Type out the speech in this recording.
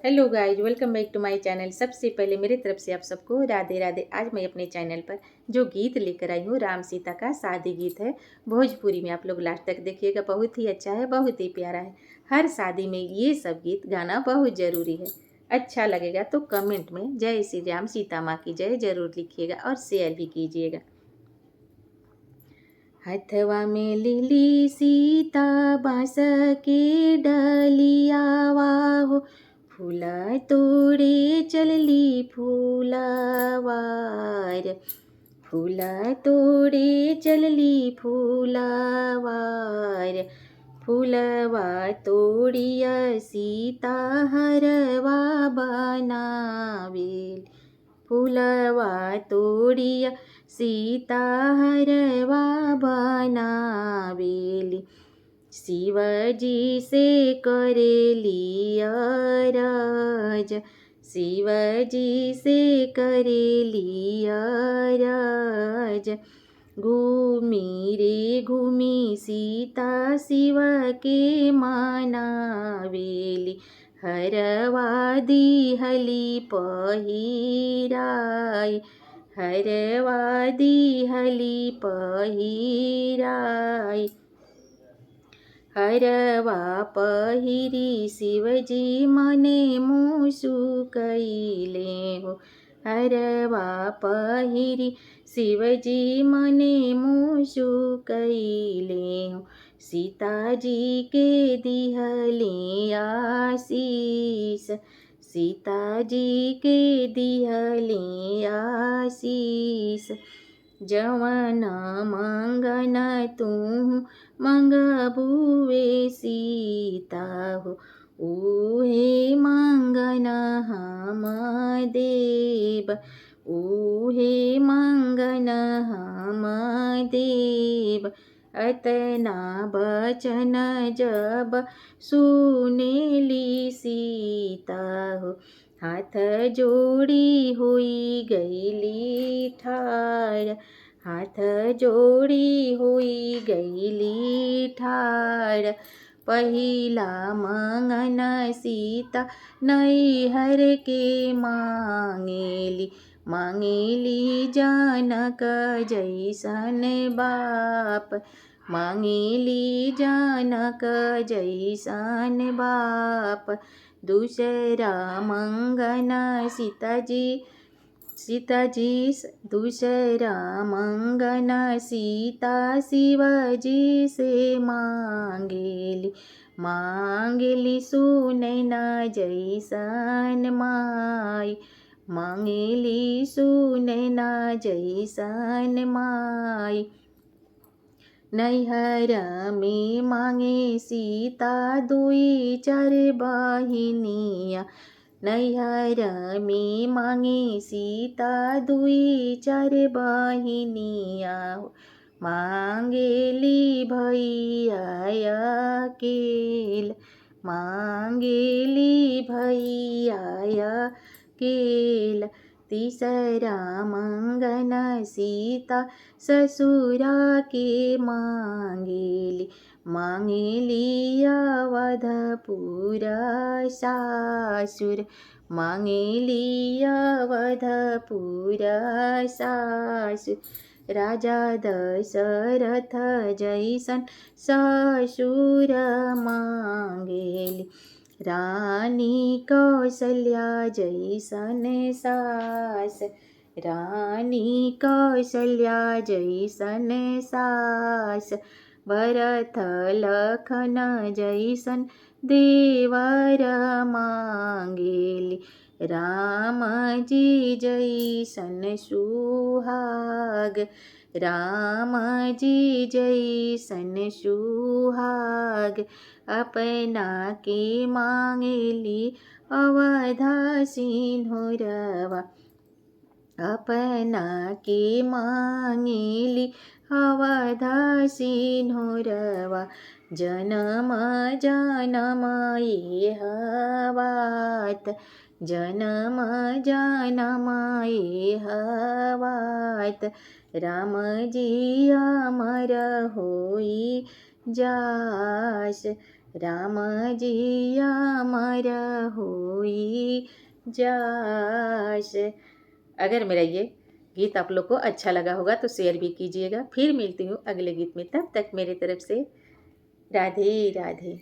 Hello guys, welcome back to my channel. सबसे पहले मेरी तरफ से आप सबको राधे राधे। आज मैं अपने चैनल पर जो गीत लेकर आई हूँ राम सीता का शादी गीत है भोजपुरी में। आप लोग लास्ट तक देखिएगा, बहुत ही अच्छा है, बहुत ही प्यारा है। हर शादी में ये सब गीत गाना बहुत ज़रूरी है। अच्छा लगेगा तो कमेंट में जय श्री राम सीता माँ की जय जरूर लिखिएगा और शेयर भी कीजिएगा। हथवा में लिली सीता बांस के डलिया वाहो, फूला तोड़े चलली फूलावार। फूला तोड़े चलली फूलावार। फूलवा तोड़िया सीता हरवा बनावेल। फूलवा तोड़िया सीता हरवा बनावेली। शिवजी से करेली अरज। शिवजी से करेली अरज। घूमी रे घूमी सीता शिव के मनावेली। हरवा दिहली पहिराय। हरवा दिहली पहिराय। हरवा पहिरी शिवजी मने मुसुकैले हो। हरवा पहिरी शिवजी मने मुसुकैले हो। सीताजी के दिहले आशीष। सीताजी के दिहले आशीष। जवन मंगन तू मंगबुवे सीता हो, उहे मंगन हम देव। उहे मंगन हम देव। अतना बचन जब सुनेली सीता हो, हाथ जोड़ी हुई गईली ठाड़। हाथ जोड़ी हुई गईली ठाड़। पहिला मंगन सीता नैहर के मांगेली। मांगेली जनक जैसन बाप। मांगेली जनक जैसन बाप। दूसरा मंगन सीताजी दूसरा मंगन सीता शिवजी से मांगेली। मांगेली सुनैना जैसन माई। मांगेली सुनैना जैसन माई। नैहर में मांगे सीता दुई चार बहिनिया। नैहर में मांगे सीता दुई चार बहिनिया। मांगेली भैया अकेल। मांगेली भैया अकेल। तीसरा मंगन सीता ससुरा के मांगेली। मांगेली अवधपुर सासुर। मांगेली अवधपुर सासुर। राजा दशरथ जैसन ससुर मांगेली। रानी कौशल्या जैसन सास। रानी कौशल्या जैसन सास। भरत लखन जैसन देवर मांगेली। राम जी जैसन सुहाग। राम जी जैसन सुहाग। अपना के मांगेली अवधा सिंधुरवा। अपना के मांगेली अवधा सिंधुरवा। जन्म जन्म ये हवात। जन्म जन्म ये हवात। राम जी अमर होई जास। राम जी अमर होई जास। अगर मेरा ये गीत आप लोग को अच्छा लगा होगा तो शेयर भी कीजिएगा। फिर मिलती हूँ अगले गीत में, तब तक मेरी तरफ से राधे राधे।